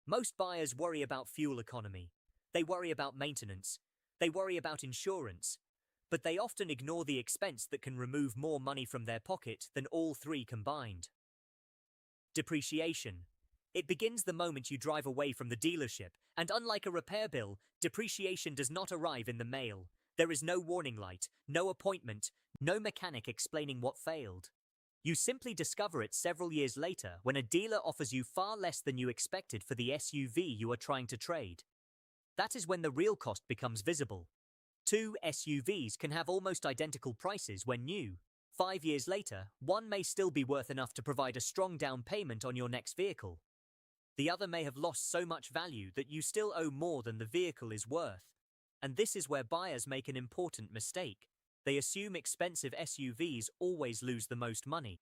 Most buyers worry about fuel economy. They worry about maintenance. They worry about insurance. But they often ignore the expense that can remove more money from their pocket than all three combined. Depreciation. It begins the moment you drive away from the dealership, and unlike a repair bill, depreciation does not arrive in the mail. There is no warning light, no appointment, no mechanic explaining what failed. You simply discover it several years later when a dealer offers you far less than you expected for the SUV you are trying to trade. That is when the real cost becomes visible. Two SUVs can have almost identical prices when new. 5 years later, one may still be worth enough to provide a strong down payment on your next vehicle. The other may have lost so much value that you still owe more than the vehicle is worth. And this is where buyers make an important mistake. They assume expensive SUVs always lose the most money.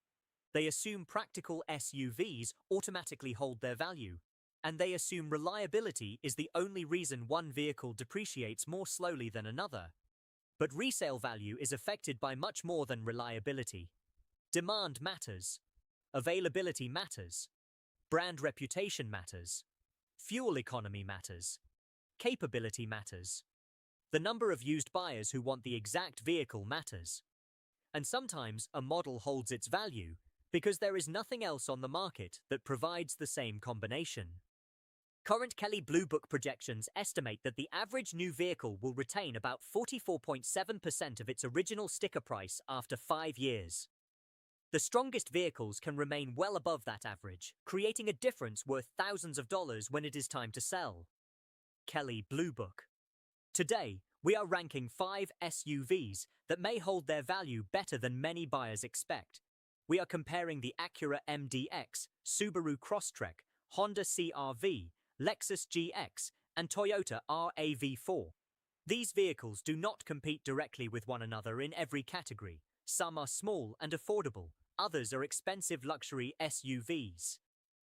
They assume practical SUVs automatically hold their value. And they assume reliability is the only reason one vehicle depreciates more slowly than another. But resale value is affected by much more than reliability. Demand matters. Availability matters. Brand reputation matters. Fuel economy matters. Capability matters. The number of used buyers who want the exact vehicle matters. And sometimes a model holds its value because there is nothing else on the market that provides the same combination. Current Kelley Blue Book projections estimate that the average new vehicle will retain about 44.7% of its original sticker price after 5 years. The strongest vehicles can remain well above that average, creating a difference worth thousands of dollars when it is time to sell. Kelley Blue Book. Today, we are ranking 5 SUVs that may hold their value better than many buyers expect. We are comparing the Acura MDX, Subaru Crosstrek, Honda CR-V, Lexus GX, and Toyota RAV4. These vehicles do not compete directly with one another in every category. Some are small and affordable, others are expensive luxury SUVs.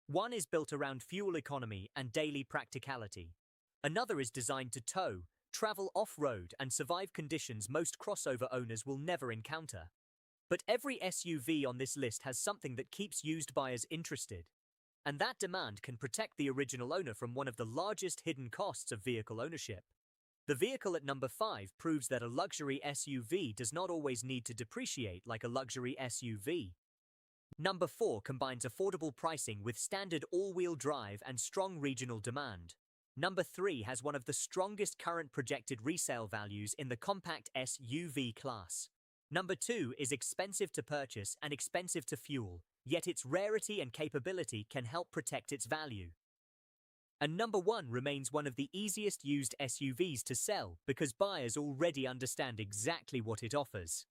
One is built around fuel economy and daily practicality. Another is designed to tow, travel off-road, and survive conditions most crossover owners will never encounter. But every SUV on this list has something that keeps used buyers interested. And that demand can protect the original owner from one of the largest hidden costs of vehicle ownership. The vehicle at number 5 proves that a luxury SUV does not always need to depreciate like a luxury SUV. Number 4 combines affordable pricing with standard all-wheel drive and strong regional demand. Number 3 has one of the strongest current projected resale values in the compact SUV class. Number 2 is expensive to purchase and expensive to fuel, yet its rarity and capability can help protect its value. And number 1 remains one of the easiest used SUVs to sell because buyers already understand exactly what it offers.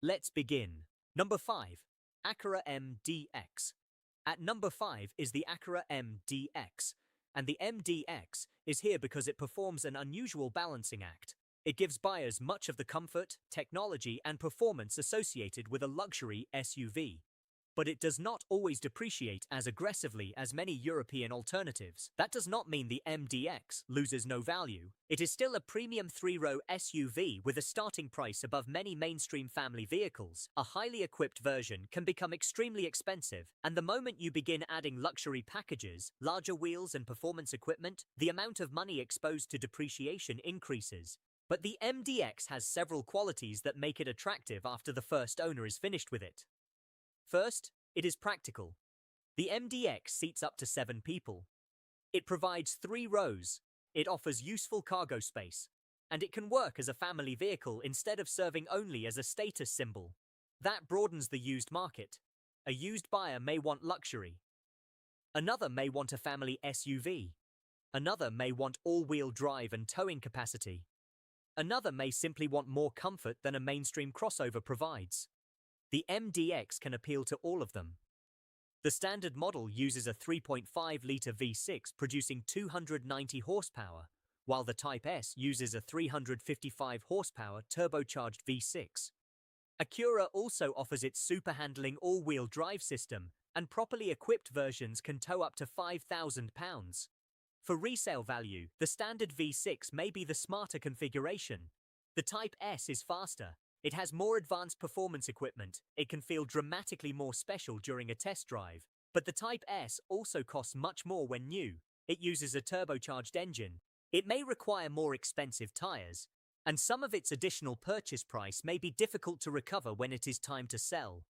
Let's begin. Number 5. Acura MDX. At number 5 is the Acura MDX, and the MDX is here because it performs an unusual balancing act. It gives buyers much of the comfort, technology, and performance associated with a luxury SUV. But it does not always depreciate as aggressively as many European alternatives. That does not mean the MDX loses no value. It is still a premium 3-row SUV with a starting price above many mainstream family vehicles. A highly equipped version can become extremely expensive, and the moment you begin adding luxury packages, larger wheels, and performance equipment, the amount of money exposed to depreciation increases. But the MDX has several qualities that make it attractive after the first owner is finished with it. First, it is practical. The MDX seats up to 7 people. It provides 3 rows, it offers useful cargo space, and it can work as a family vehicle instead of serving only as a status symbol. That broadens the used market. A used buyer may want luxury. Another may want a family SUV. Another may want all-wheel drive and towing capacity. Another may simply want more comfort than a mainstream crossover provides. The MDX can appeal to all of them. The standard model uses a 3.5-litre V6 producing 290 horsepower, while the Type S uses a 355 horsepower turbocharged V6. Acura also offers its super-handling all-wheel drive system, and properly equipped versions can tow up to 5,000 pounds. For resale value, the standard V6 may be the smarter configuration. The Type S is faster. It has more advanced performance equipment. It can feel dramatically more special during a test drive. But the Type S also costs much more when new. It uses a turbocharged engine. It may require more expensive tires, and some of its additional purchase price may be difficult to recover when it is time to sell.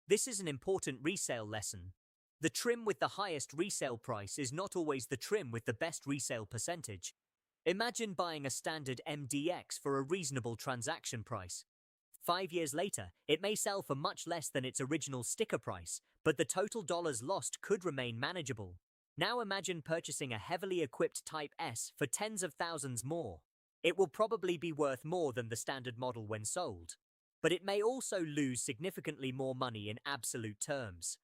This is an important resale lesson. The trim with the highest resale price is not always the trim with the best resale percentage. Imagine buying a standard MDX for a reasonable transaction price. 5 years later, it may sell for much less than its original sticker price, but the total dollars lost could remain manageable. Now imagine purchasing a heavily equipped Type S for tens of thousands more. It will probably be worth more than the standard model when sold, but it may also lose significantly more money in absolute terms.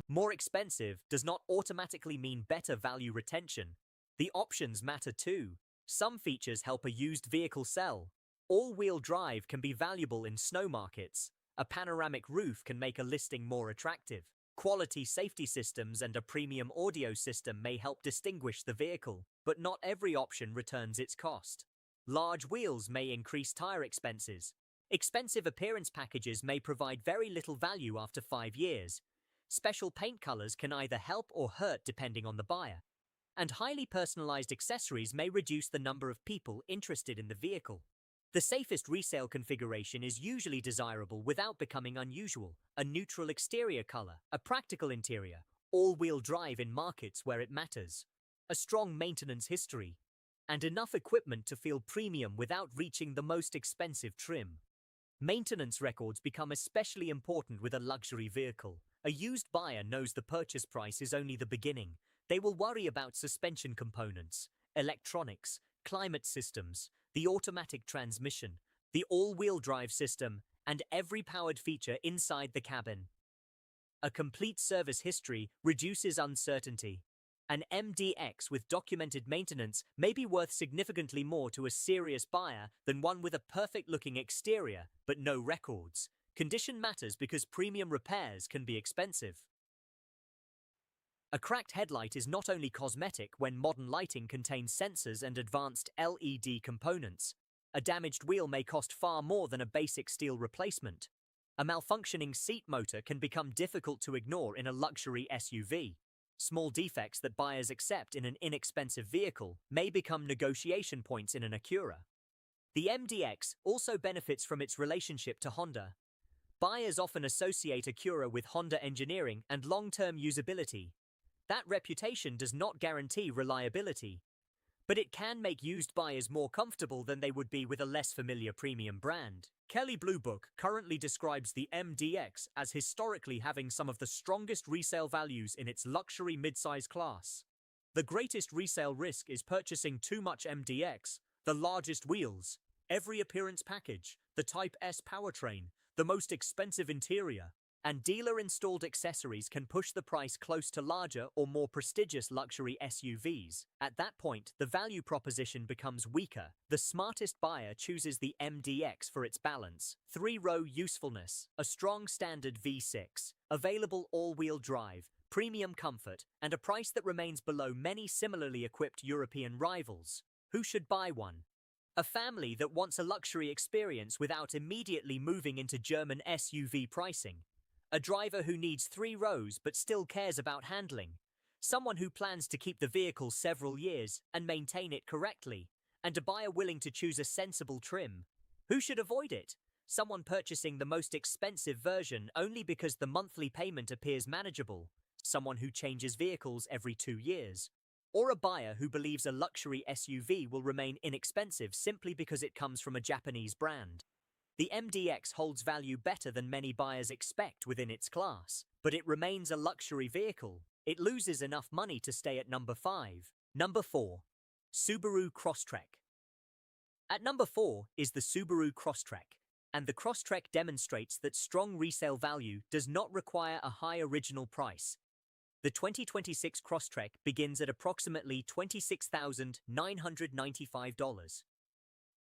More expensive does not automatically mean better value retention. The options matter too. Some features help a used vehicle sell. All-wheel drive can be valuable in snow markets. A panoramic roof can make a listing more attractive. Quality safety systems and a premium audio system may help distinguish the vehicle, but not every option returns its cost. Large wheels may increase tire expenses. Expensive appearance packages may provide very little value after 5 years. Special paint colors can either help or hurt depending on the buyer. And highly personalized accessories may reduce the number of people interested in the vehicle. The safest resale configuration is usually desirable without becoming unusual. A neutral exterior color, a practical interior, all-wheel drive in markets where it matters, a strong maintenance history, and enough equipment to feel premium without reaching the most expensive trim. Maintenance records become especially important with a luxury vehicle. A used buyer knows the purchase price is only the beginning. They will worry about suspension components, electronics, climate systems, the automatic transmission, the all-wheel drive system, and every powered feature inside the cabin. A complete service history reduces uncertainty. An MDX with documented maintenance may be worth significantly more to a serious buyer than one with a perfect-looking exterior but no records. Condition matters because premium repairs can be expensive. A cracked headlight is not only cosmetic when modern lighting contains sensors and advanced LED components. A damaged wheel may cost far more than a basic steel replacement. A malfunctioning seat motor can become difficult to ignore in a luxury SUV. Small defects that buyers accept in an inexpensive vehicle may become negotiation points in an Acura. The MDX also benefits from its relationship to Honda. Buyers often associate Acura with Honda engineering and long-term usability. That reputation does not guarantee reliability, but it can make used buyers more comfortable than they would be with a less familiar premium brand. Kelley Blue Book currently describes the MDX as historically having some of the strongest resale values in its luxury midsize class. The greatest resale risk is purchasing too much MDX, the largest wheels, every appearance package, the Type S powertrain, the most expensive interior, and dealer-installed accessories can push the price close to larger or more prestigious luxury SUVs. At that point, the value proposition becomes weaker. The smartest buyer chooses the MDX for its balance, 3-row usefulness, a strong standard V6, available all-wheel drive, premium comfort, and a price that remains below many similarly equipped European rivals. Who should buy one? A family that wants a luxury experience without immediately moving into German SUV pricing. A driver who needs 3 rows but still cares about handling. Someone who plans to keep the vehicle several years and maintain it correctly. And a buyer willing to choose a sensible trim. Who should avoid it? Someone purchasing the most expensive version only because the monthly payment appears manageable. Someone who changes vehicles every 2 years. Or a buyer who believes a luxury SUV will remain inexpensive simply because it comes from a Japanese brand. The MDX holds value better than many buyers expect within its class, but it remains a luxury vehicle. It loses enough money to stay at number 5. Number 4. Subaru Crosstrek. At number 4 is the Subaru Crosstrek, and the Crosstrek demonstrates that strong resale value does not require a high original price. The 2026 Crosstrek begins at approximately $26,995.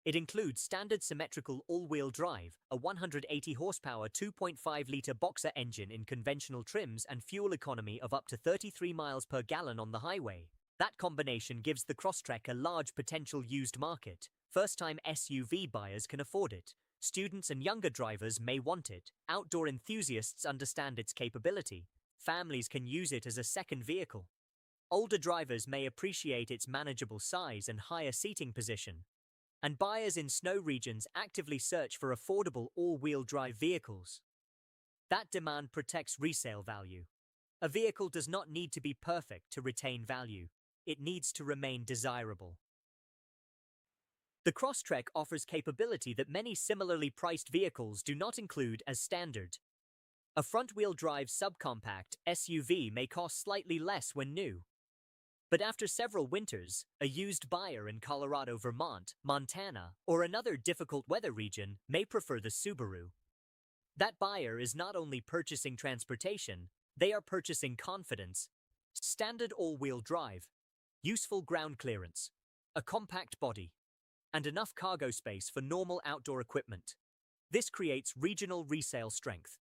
It includes standard symmetrical all-wheel drive, a 180 horsepower 2.5-litre boxer engine in conventional trims and fuel economy of up to 33 miles per gallon on the highway. That combination gives the Crosstrek a large potential used market. First-time SUV buyers can afford it. Students and younger drivers may want it. Outdoor enthusiasts understand its capability. Families can use it as a second vehicle. Older drivers may appreciate its manageable size and higher seating position, and buyers in snow regions actively search for affordable all-wheel drive vehicles. That demand protects resale value. A vehicle does not need to be perfect to retain value. It needs to remain desirable. The Crosstrek offers capability that many similarly priced vehicles do not include as standard. A front-wheel drive subcompact SUV may cost slightly less when new. But after several winters, a used buyer in Colorado, Vermont, Montana, or another difficult weather region may prefer the Subaru. That buyer is not only purchasing transportation, they are purchasing confidence. Standard all-wheel drive, useful ground clearance, a compact body, and enough cargo space for normal outdoor equipment. This creates regional resale strength.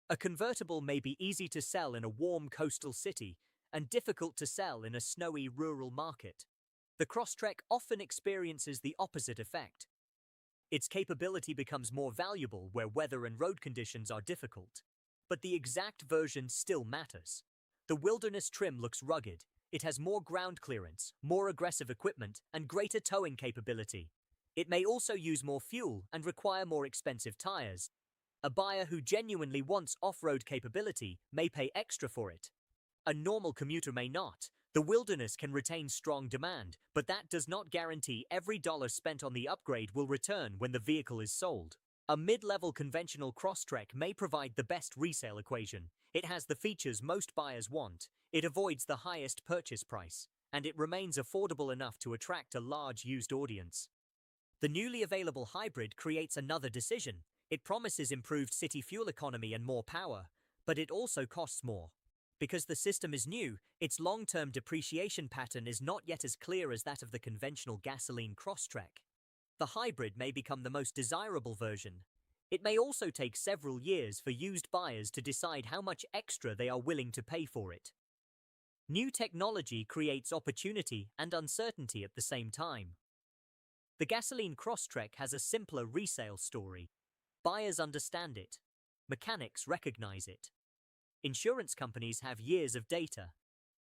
A convertible may be easy to sell in a warm coastal city and difficult to sell in a snowy rural market. The Crosstrek often experiences the opposite effect. Its capability becomes more valuable where weather and road conditions are difficult. But the exact version still matters. The wilderness trim looks rugged. It has more ground clearance, more aggressive equipment, and greater towing capability. It may also use more fuel and require more expensive tires. A buyer who genuinely wants off-road capability may pay extra for it. A normal commuter may not. The wilderness can retain strong demand, but that does not guarantee every dollar spent on the upgrade will return when the vehicle is sold. A mid-level conventional Crosstrek may provide the best resale equation. It has the features most buyers want, it avoids the highest purchase price, and it remains affordable enough to attract a large used audience. The newly available hybrid creates another decision. It promises improved city fuel economy and more power, but it also costs more. Because the system is new, its long-term depreciation pattern is not yet as clear as that of the conventional gasoline Crosstrek. The hybrid may become the most desirable version. It may also take several years for used buyers to decide how much extra they are willing to pay for it. New technology creates opportunity and uncertainty at the same time. The gasoline Crosstrek has a simpler resale story. Buyers understand it. Mechanics recognize it. Insurance companies have years of data.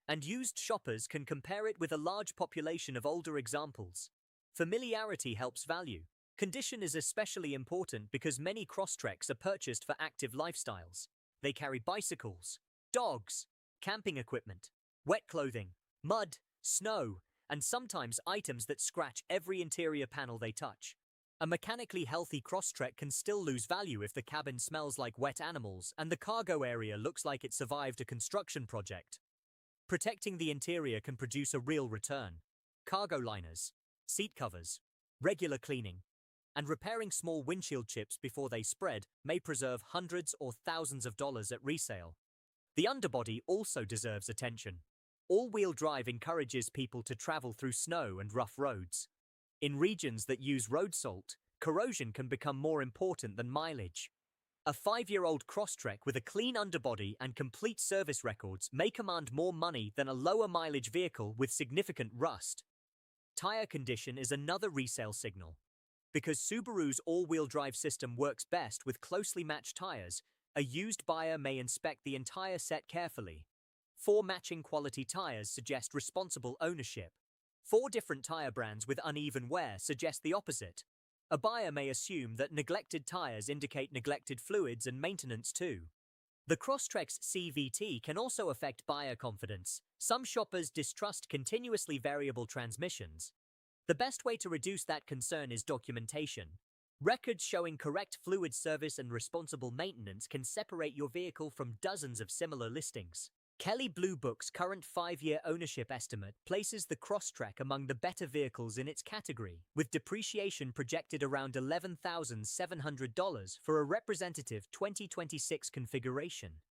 And used shoppers can compare it with a large population of older examples. Familiarity helps value. Condition is especially important because many Crosstreks are purchased for active lifestyles. They carry bicycles, dogs, camping equipment, wet clothing, mud, snow, and sometimes items that scratch every interior panel they touch. A mechanically healthy Crosstrek can still lose value if the cabin smells like wet animals and the cargo area looks like it survived a construction project. Protecting the interior can produce a real return. Cargo liners, seat covers, regular cleaning, and repairing small windshield chips before they spread may preserve hundreds or thousands of dollars at resale. The underbody also deserves attention. All-wheel drive encourages people to travel through snow and rough roads. In regions that use road salt, corrosion can become more important than mileage. A 5-year-old Crosstrek with a clean underbody and complete service records may command more money than a lower mileage vehicle with significant rust. Tire condition is another resale signal. Because Subaru's all-wheel drive system works best with closely matched tires, a used buyer may inspect the entire set carefully. 4 matching quality tires suggest responsible ownership. 4 different tire brands with uneven wear suggest the opposite. A buyer may assume that neglected tires indicate neglected fluids and maintenance too. The Crosstrek's CVT can also affect buyer confidence. Some shoppers distrust continuously variable transmissions. The best way to reduce that concern is documentation. Records showing correct fluid service and responsible maintenance can separate your vehicle from dozens of similar listings. Kelley Blue Book's current 5-year ownership estimate places the Crosstrek among the better vehicles in its category, with depreciation projected around $11,700 for a representative 2026 configuration.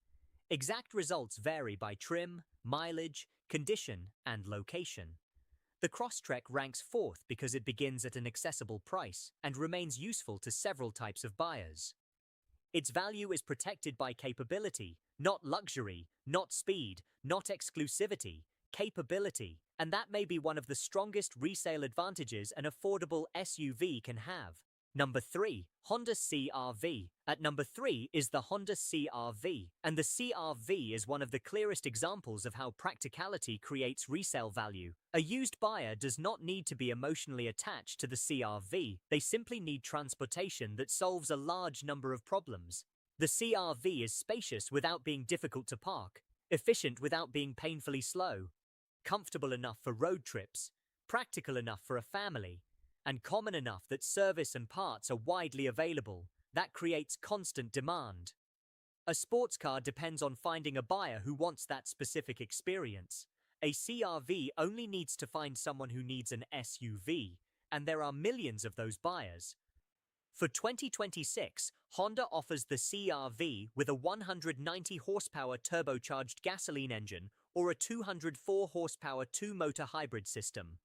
Exact results vary by trim, mileage, condition, and location. The Crosstrek ranks 4th because it begins at an accessible price and remains useful to several types of buyers. Its value is protected by capability, not luxury, not speed, not exclusivity, capability, and that may be one of the strongest resale advantages an affordable SUV can have. Number 3. Honda CR-V. At number 3 is the Honda CR-V, and the CR-V is one of the clearest examples of how practicality creates resale value. A used buyer does not need to be emotionally attached to the CR-V, they simply need transportation that solves a large number of problems. The CR-V is spacious without being difficult to park, efficient without being painfully slow, comfortable enough for road trips, practical enough for a family, and common enough that service and parts are widely available. That creates constant demand. A sports car depends on finding a buyer who wants that specific experience. A CR-V only needs to find someone who needs an SUV, and there are millions of those buyers. For 2026, Honda offers the CR-V with a 190 horsepower turbocharged gasoline engine or a 204 horsepower two-motor hybrid system.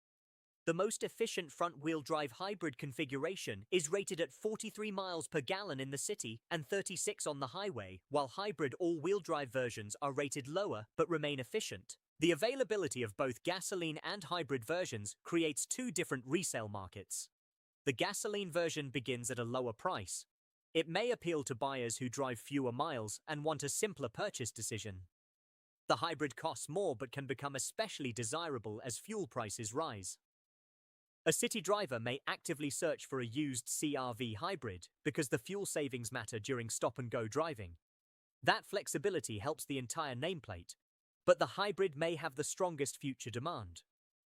The most efficient front-wheel drive hybrid configuration is rated at 43 miles per gallon in the city and 36 on the highway, while hybrid all-wheel drive versions are rated lower but remain efficient. The availability of both gasoline and hybrid versions creates two different resale markets. The gasoline version begins at a lower price. It may appeal to buyers who drive fewer miles and want a simpler purchase decision. The hybrid costs more but can become especially desirable as fuel prices rise. A city driver may actively search for a used CR-V hybrid because the fuel savings matter during stop-and-go driving. That flexibility helps the entire nameplate, but the hybrid may have the strongest future demand.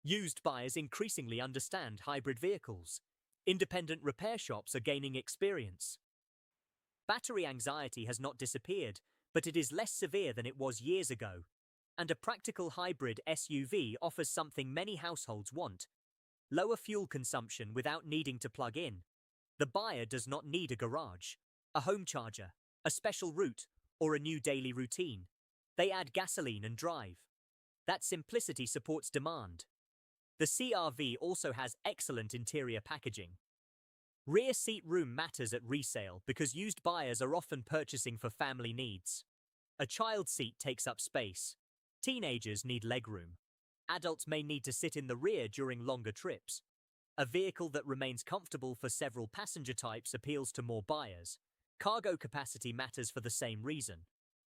Used buyers increasingly understand hybrid vehicles. Independent repair shops are gaining experience. Battery anxiety has not disappeared, but it is less severe than it was years ago. And a practical hybrid SUV offers something many households want: lower fuel consumption without needing to plug in. The buyer does not need a garage, a home charger, a special route, or a new daily routine. They add gasoline and drive. That simplicity supports demand. The CR-V also has excellent interior packaging. Rear seat room matters at resale because used buyers are often purchasing for family needs. A child seat takes up space. Teenagers need legroom. Adults may need to sit in the rear during longer trips. A vehicle that remains comfortable for several passenger types appeals to more buyers. Cargo capacity matters for the same reason.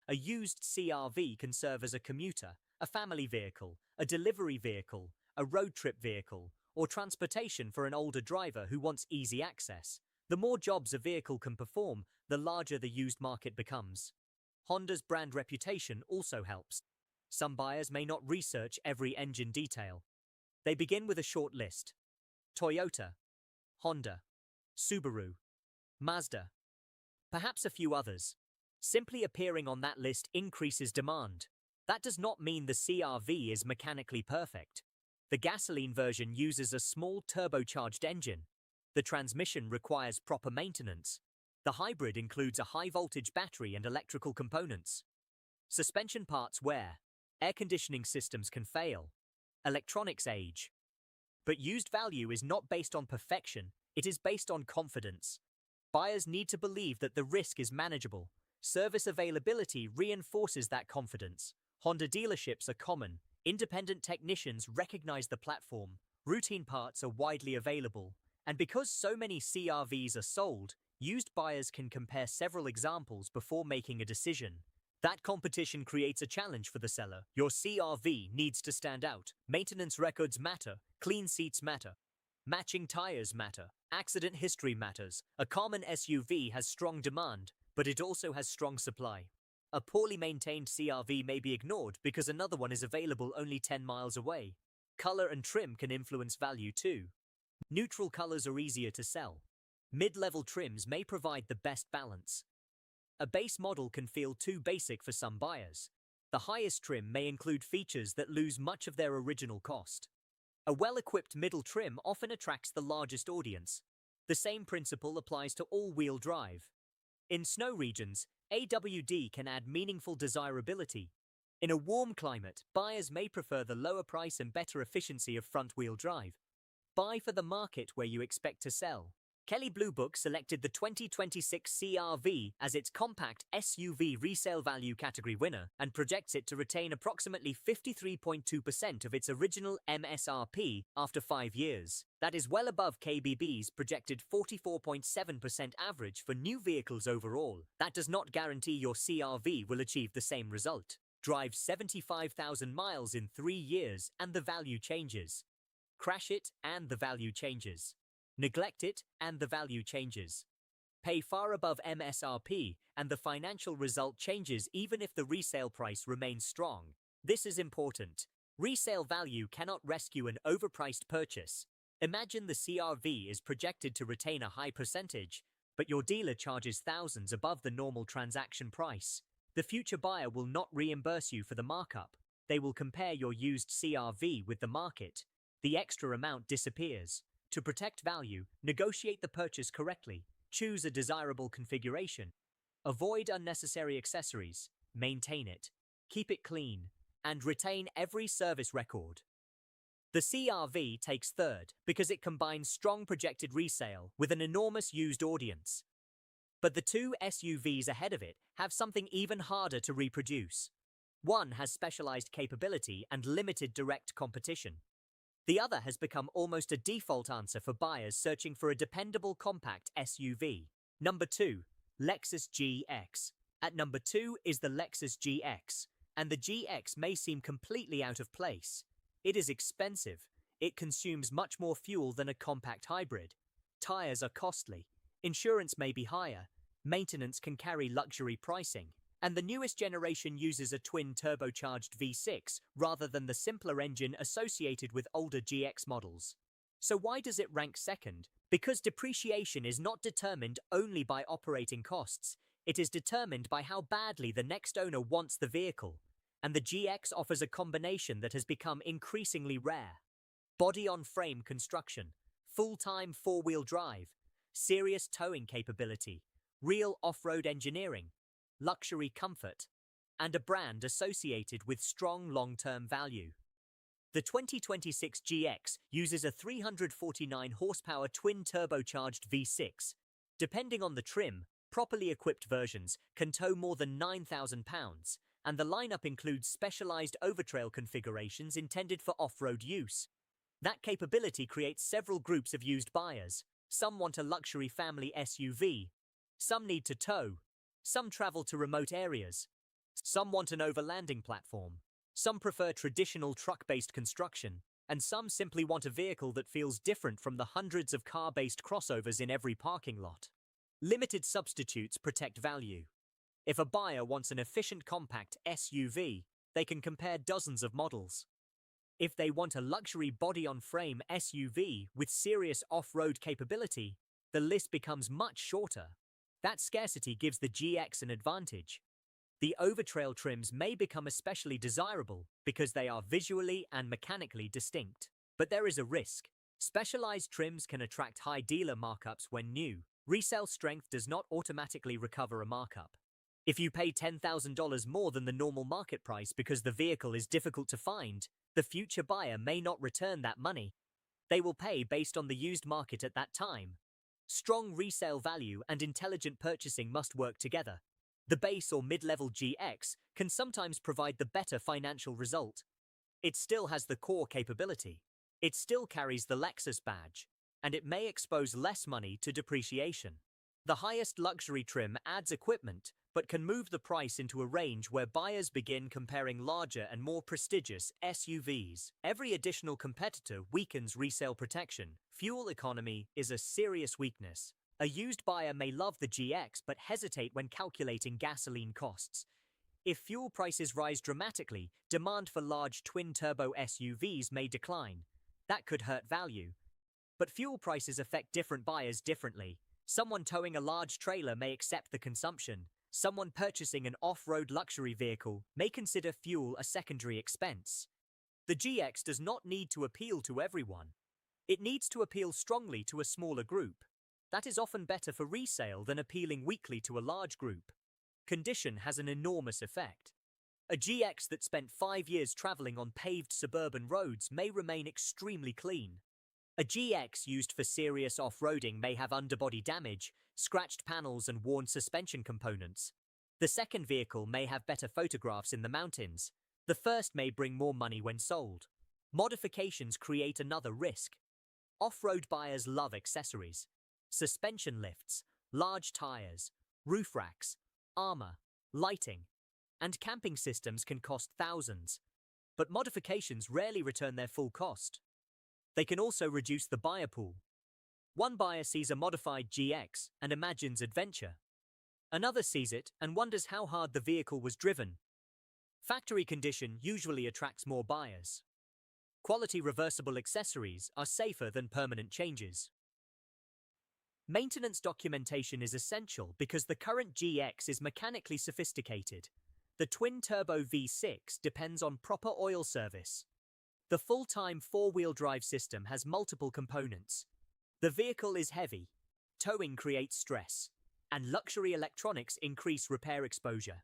A used CR-V can serve as a commuter, a family vehicle, a delivery vehicle, a road trip vehicle, or transportation for an older driver who wants easy access. The more jobs a vehicle can perform, the larger the used market becomes. Honda's brand reputation also helps. Some buyers may not research every engine detail. They begin with a short list: Toyota, Honda, Subaru, Mazda, perhaps a few others. Simply appearing on that list increases demand. That does not mean the CR-V is mechanically perfect. The gasoline version uses a small turbocharged engine. The transmission requires proper maintenance. The hybrid includes a high-voltage battery and electrical components. Suspension parts wear. Air conditioning systems can fail. Electronics age. But used value is not based on perfection, it is based on confidence. Buyers need to believe that the risk is manageable. Service availability reinforces that confidence. Honda dealerships are common. Independent technicians recognize the platform. Routine parts are widely available. And because so many CR-Vs are sold, used buyers can compare several examples before making a decision. That competition creates a challenge for the seller. Your CR-V needs to stand out. Maintenance records matter. Clean seats matter. Matching tires matter. Accident history matters. A common SUV has strong demand, but it also has strong supply. A poorly maintained CR-V may be ignored because another one is available only 10 miles away. Color and trim can influence value too. Neutral colors are easier to sell. Mid-level trims may provide the best balance. A base model can feel too basic for some buyers. The highest trim may include features that lose much of their original cost. A well-equipped middle trim often attracts the largest audience. The same principle applies to all-wheel drive. In snow regions, AWD can add meaningful desirability. In a warm climate, buyers may prefer the lower price and better efficiency of front-wheel drive. Buy for the market where you expect to sell. Kelley Blue Book selected the 2026 CR-V as its compact SUV resale value category winner and projects it to retain approximately 53.2% of its original MSRP after 5 years. That is well above KBB's projected 44.7% average for new vehicles overall. That does not guarantee your CR-V will achieve the same result. Drive 75,000 miles in 3 years and the value changes. Crash it and the value changes. Neglect it and the value changes. Pay far above MSRP and the financial result changes even if the resale price remains strong. This is important. Resale value cannot rescue an overpriced purchase. Imagine the CR-V is projected to retain a high percentage, but your dealer charges thousands above the normal transaction price. The future buyer will not reimburse you for the markup. They will compare your used CR-V with the market. The extra amount disappears. To protect value, negotiate the purchase correctly. Choose a desirable configuration. Avoid unnecessary accessories. Maintain it. Keep it clean. And retain every service record. The CR-V takes third because it combines strong projected resale with an enormous used audience. But the two SUVs ahead of it have something even harder to reproduce. One has specialized capability and limited direct competition. The other has become almost a default answer for buyers searching for a dependable compact SUV. Number 2. Lexus GX. At number 2 is the Lexus GX, and the GX may seem completely out of place. It is expensive. It consumes much more fuel than a compact hybrid. Tires are costly. Insurance may be higher. Maintenance can carry luxury pricing. And the newest generation uses a twin turbocharged V6 rather than the simpler engine associated with older GX models. So why does it rank second? Because depreciation is not determined only by operating costs. It is determined by how badly the next owner wants the vehicle. And the GX offers a combination that has become increasingly rare. Body-on-frame construction, full-time four-wheel drive, serious towing capability, real off-road engineering, luxury comfort, and a brand associated with strong long-term value. The 2026 GX uses a 349 horsepower twin-turbocharged V6. Depending on the trim, properly equipped versions can tow more than 9,000 pounds, and the lineup includes specialized overtrail configurations intended for off-road use. That capability creates several groups of used buyers. Some want a luxury family SUV. Some need to tow. Some travel to remote areas. Some want an overlanding platform. Some prefer traditional truck-based construction. And some simply want a vehicle that feels different from the hundreds of car-based crossovers in every parking lot. Limited substitutes protect value. If a buyer wants an efficient compact SUV, they can compare dozens of models. If they want a luxury body-on-frame SUV with serious off-road capability, the list becomes much shorter. That scarcity gives the GX an advantage. The overtrail trims may become especially desirable because they are visually and mechanically distinct. But there is a risk. Specialized trims can attract high dealer markups when new. Resale strength does not automatically recover a markup. If you pay $10,000 more than the normal market price because the vehicle is difficult to find, the future buyer may not return that money. They will pay based on the used market at that time. Strong resale value and intelligent purchasing must work together. The base or mid-level GX can sometimes provide the better financial result. It still has the core capability. It still carries the Lexus badge, and it may expose less money to depreciation. The highest luxury trim adds equipment, but can move the price into a range where buyers begin comparing larger and more prestigious SUVs. Every additional competitor weakens resale protection. Fuel economy is a serious weakness. A used buyer may love the GX but hesitate when calculating gasoline costs. If fuel prices rise dramatically, demand for large twin-turbo SUVs may decline. That could hurt value. But fuel prices affect different buyers differently. Someone towing a large trailer may accept the consumption. Someone purchasing an off-road luxury vehicle may consider fuel a secondary expense. The GX does not need to appeal to everyone. It needs to appeal strongly to a smaller group. That is often better for resale than appealing weakly to a large group. Condition has an enormous effect. A GX that spent 5 years traveling on paved suburban roads may remain extremely clean. A GX used for serious off-roading may have underbody damage, scratched panels and worn suspension components. The second vehicle may have better photographs in the mountains. The first may bring more money when sold. Modifications create another risk. Off-road buyers love accessories. Suspension lifts, large tires, roof racks, armor, lighting, and camping systems can cost thousands. But modifications rarely return their full cost. They can also reduce the buyer pool. One buyer sees a modified GX and imagines adventure. Another sees it and wonders how hard the vehicle was driven. Factory condition usually attracts more buyers. Quality reversible accessories are safer than permanent changes. Maintenance documentation is essential because the current GX is mechanically sophisticated. The twin-turbo V6 depends on proper oil service. The full-time four-wheel drive system has multiple components. The vehicle is heavy, towing creates stress, and luxury electronics increase repair exposure.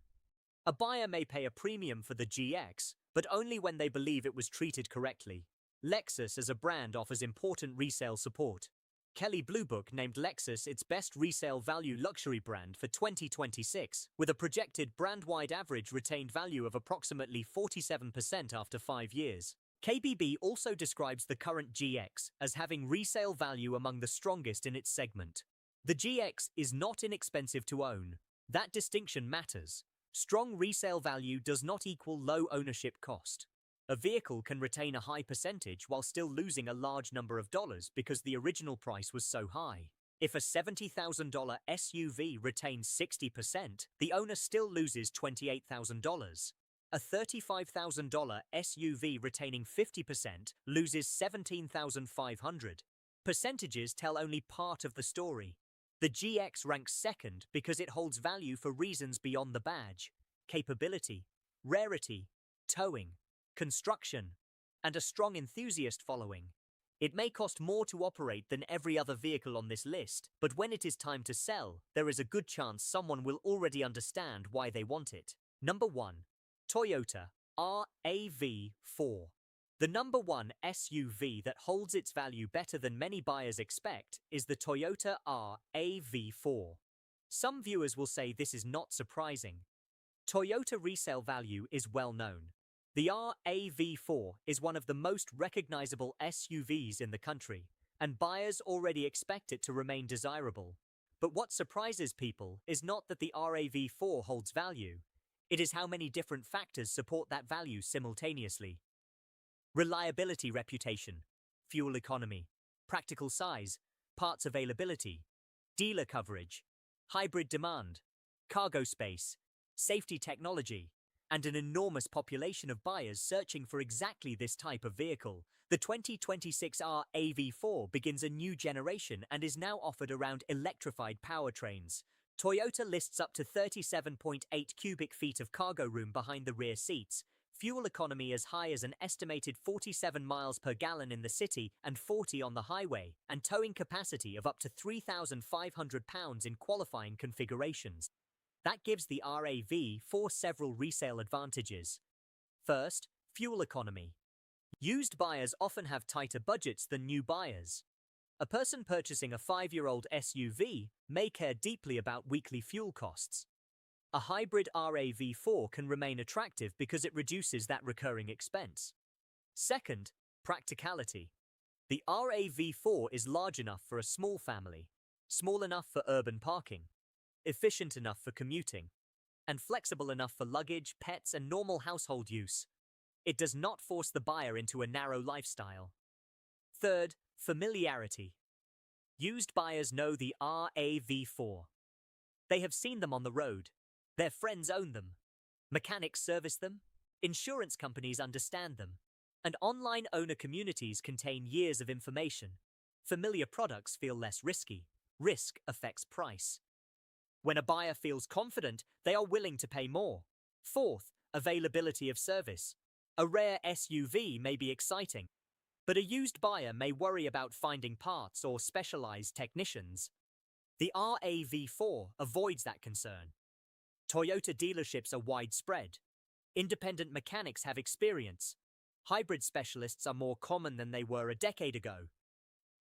A buyer may pay a premium for the GX, but only when they believe it was treated correctly. Lexus as a brand offers important resale support. Kelley Blue Book named Lexus its best resale value luxury brand for 2026, with a projected brand-wide average retained value of approximately 47% after 5 years. KBB also describes the current GX as having resale value among the strongest in its segment. The GX is not inexpensive to own. That distinction matters. Strong resale value does not equal low ownership cost. A vehicle can retain a high percentage while still losing a large number of dollars because the original price was so high. If a $70,000 SUV retains 60%, the owner still loses $28,000. A $35,000 SUV retaining 50% loses $17,500. Percentages tell only part of the story. The GX ranks second because it holds value for reasons beyond the badge: capability, rarity, towing, construction, and a strong enthusiast following. It may cost more to operate than every other vehicle on this list, but when it is time to sell, there is a good chance someone will already understand why they want it. Number 1. Toyota RAV4. The number one SUV that holds its value better than many buyers expect is the Toyota RAV4. Some viewers will say this is not surprising. Toyota resale value is well known. The RAV4 is one of the most recognizable SUVs in the country, and buyers already expect it to remain desirable. But what surprises people is not that the RAV4 holds value. It is how many different factors support that value simultaneously. Reliability, reputation, fuel economy, practical size, parts availability, dealer coverage, hybrid demand, cargo space, safety technology, and an enormous population of buyers searching for exactly this type of vehicle. The 2026 RAV4 begins a new generation and is now offered around electrified powertrains. Toyota lists up to 37.8 cubic feet of cargo room behind the rear seats, fuel economy as high as an estimated 47 miles per gallon in the city and 40 on the highway, and towing capacity of up to 3,500 pounds in qualifying configurations. That gives the RAV4 several resale advantages. First, fuel economy. Used buyers often have tighter budgets than new buyers. A person purchasing a 5-year-old SUV may care deeply about weekly fuel costs. A hybrid RAV4 can remain attractive because it reduces that recurring expense. Second, practicality. The RAV4 is large enough for a small family, small enough for urban parking, efficient enough for commuting, and flexible enough for luggage, pets, and normal household use. It does not force the buyer into a narrow lifestyle. Third, familiarity. Used buyers know the RAV4. They have seen them on the road. Their friends own them. Mechanics service them. Insurance companies understand them. And online owner communities contain years of information. Familiar products feel less risky. Risk affects price. When a buyer feels confident, they are willing to pay more. Fourth, availability of service. A rare SUV may be exciting, but a used buyer may worry about finding parts or specialized technicians. The RAV4 avoids that concern. Toyota dealerships are widespread. Independent mechanics have experience. Hybrid specialists are more common than they were a decade ago.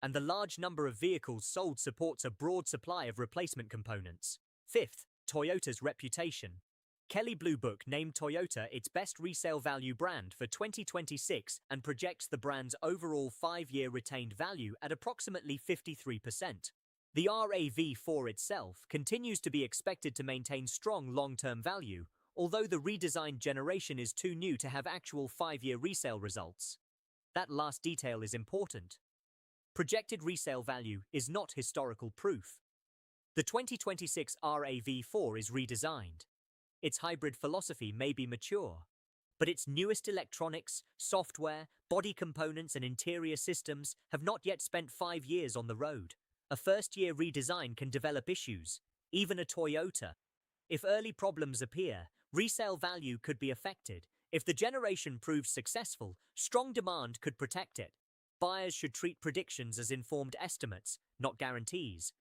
and the large number of vehicles sold supports a broad supply of replacement components. Fifth, Toyota's reputation. Kelley Blue Book named Toyota its best resale value brand for 2026 and projects the brand's overall 5-year retained value at approximately 53%. The RAV4 itself continues to be expected to maintain strong long-term value, although the redesigned generation is too new to have actual 5-year resale results. That last detail is important. Projected resale value is not historical proof. The 2026 RAV4 is redesigned. Its hybrid philosophy may be mature, but its newest electronics, software, body components and interior systems have not yet spent 5 years on the road. A first-year redesign can develop issues, even a Toyota. If early problems appear, resale value could be affected. If the generation proves successful, strong demand could protect it. Buyers should treat predictions as informed estimates, not guarantees.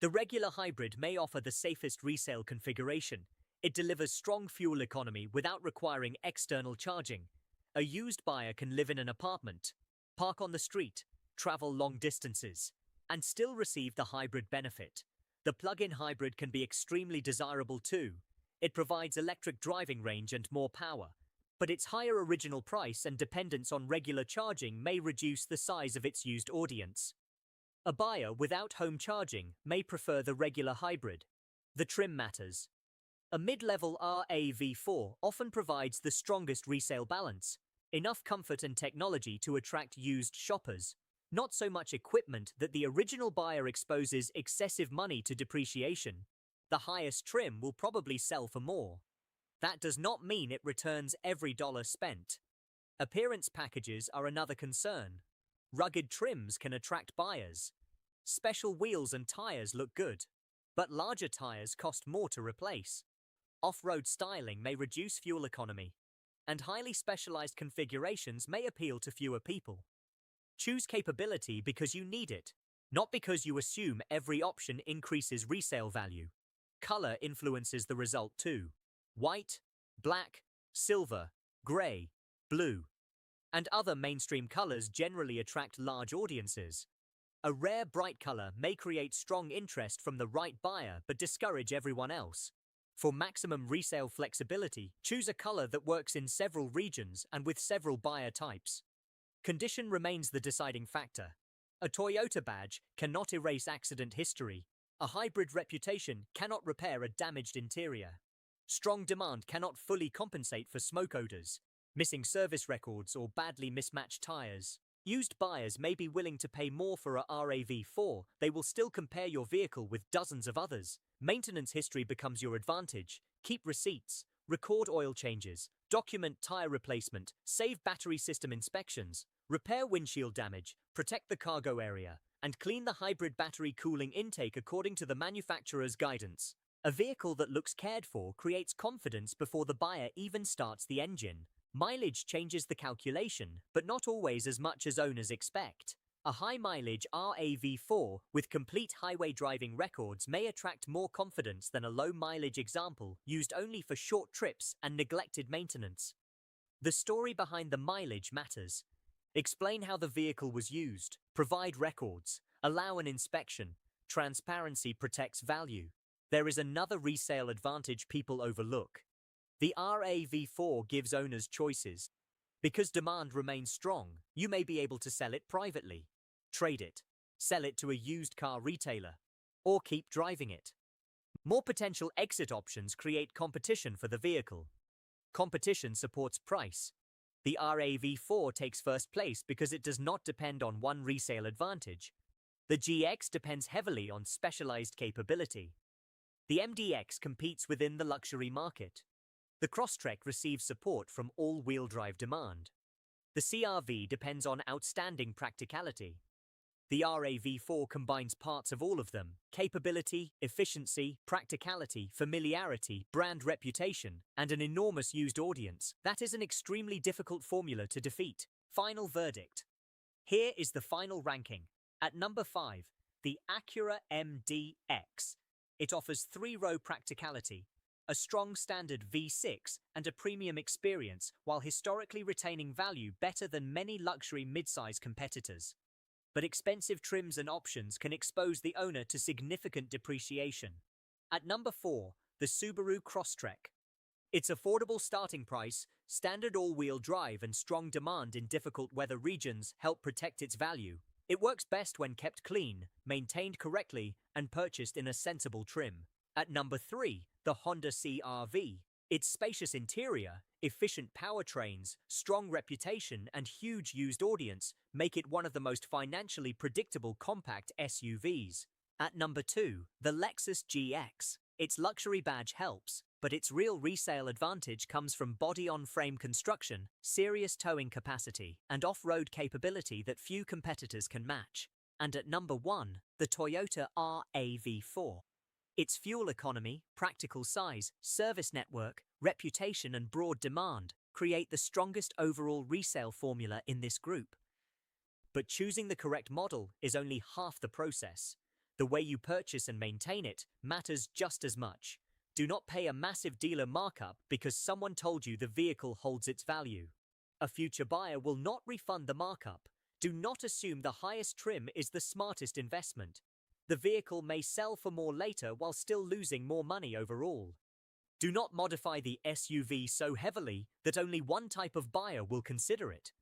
The regular hybrid may offer the safest resale configuration. It delivers strong fuel economy without requiring external charging. A used buyer can live in an apartment, park on the street, travel long distances, and still receive the hybrid benefit. The plug-in hybrid can be extremely desirable too. It provides electric driving range and more power, but its higher original price and dependence on regular charging may reduce the size of its used audience. A buyer without home charging may prefer the regular hybrid. The trim matters. A mid-level RAV4 often provides the strongest resale balance, enough comfort and technology to attract used shoppers, not so much equipment that the original buyer exposes excessive money to depreciation. The highest trim will probably sell for more. That does not mean it returns every dollar spent. Appearance packages are another concern. Rugged trims can attract buyers. Special wheels and tires look good, but larger tires cost more to replace. Off-road styling may reduce fuel economy, and highly specialized configurations may appeal to fewer people. Choose capability because you need it, not because you assume every option increases resale value. Color influences the result too. White, black, silver, gray, blue, and other mainstream colors generally attract large audiences. A rare bright color may create strong interest from the right buyer but discourage everyone else. For maximum resale flexibility, choose a color that works in several regions and with several buyer types. Condition remains the deciding factor. A Toyota badge cannot erase accident history. A hybrid reputation cannot repair a damaged interior. Strong demand cannot fully compensate for smoke odors, missing service records, or badly mismatched tires. Used buyers may be willing to pay more for a RAV4. They will still compare your vehicle with dozens of others. Maintenance history becomes your advantage. Keep receipts, record oil changes, document tire replacement, save battery system inspections, repair windshield damage, protect the cargo area, and clean the hybrid battery cooling intake according to the manufacturer's guidance. A vehicle that looks cared for creates confidence before the buyer even starts the engine. Mileage changes the calculation, but not always as much as owners expect. A high-mileage RAV4 with complete highway driving records may attract more confidence than a low-mileage example used only for short trips and neglected maintenance. The story behind the mileage matters. Explain how the vehicle was used, provide records, allow an inspection. Transparency protects value. There is another resale advantage people overlook. The RAV4 gives owners choices. Because demand remains strong, you may be able to sell it privately, trade it, sell it to a used car retailer, or keep driving it. More potential exit options create competition for the vehicle. Competition supports price. The RAV4 takes first place because it does not depend on one resale advantage. The GX depends heavily on specialized capability. The MDX competes within the luxury market. The Crosstrek receives support from all-wheel drive demand. The CR-V depends on outstanding practicality. The RAV4 combines parts of all of them: capability, efficiency, practicality, familiarity, brand reputation, and an enormous used audience. That is an extremely difficult formula to defeat. Final verdict. Here is the final ranking. At number 5, the Acura MDX. It offers 3-row practicality, a strong standard V6, and a premium experience, while historically retaining value better than many luxury midsize competitors. but expensive trims and options can expose the owner to significant depreciation. At number 4, the Subaru Crosstrek. Its affordable starting price, standard all-wheel drive and strong demand in difficult weather regions help protect its value. It works best when kept clean, maintained correctly, and purchased in a sensible trim. At number 3, the Honda CR-V. Its spacious interior, efficient powertrains, strong reputation, and huge used audience make it one of the most financially predictable compact SUVs. At number 2, the Lexus GX. Its luxury badge helps, but its real resale advantage comes from body-on-frame construction, serious towing capacity, and off-road capability that few competitors can match. And at number 1, the Toyota RAV4. Its fuel economy, practical size, service network, reputation, and broad demand create the strongest overall resale formula in this group. But choosing the correct model is only half the process. The way you purchase and maintain it matters just as much. Do not pay a massive dealer markup because someone told you the vehicle holds its value. A future buyer will not refund the markup. Do not assume the highest trim is the smartest investment. The vehicle may sell for more later while still losing more money overall. Do not modify the SUV so heavily that only one type of buyer will consider it.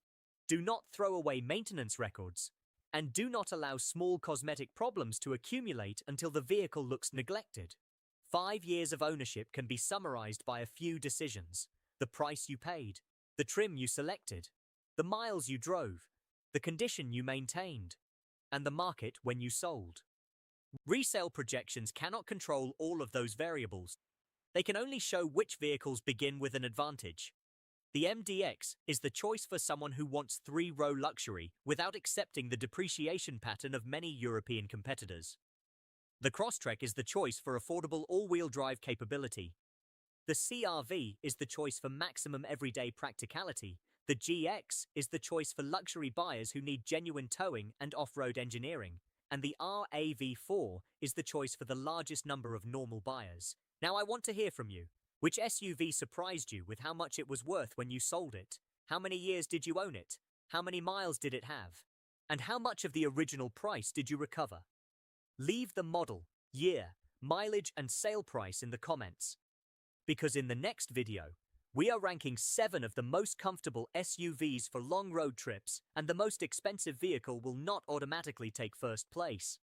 Do not throw away maintenance records. And do not allow small cosmetic problems to accumulate until the vehicle looks neglected. 5 years of ownership can be summarized by a few decisions: the price you paid, the trim you selected, the miles you drove, the condition you maintained, and the market when you sold. Resale projections cannot control all of those variables. They can only show which vehicles begin with an advantage. The MDX is the choice for someone who wants 3-row luxury without accepting the depreciation pattern of many European competitors. The Crosstrek is the choice for affordable all-wheel drive capability. The CR-V is the choice for maximum everyday practicality. The GX is the choice for luxury buyers who need genuine towing and off-road engineering. And the RAV4 is the choice for the largest number of normal buyers. Now I want to hear from you. Which SUV surprised you with how much it was worth when you sold it? How many years did you own it? How many miles did it have? And how much of the original price did you recover? Leave the model, year, mileage, and sale price in the comments. Because in the next video, we are ranking 7 of the most comfortable SUVs for long road trips, and the most expensive vehicle will not automatically take first place.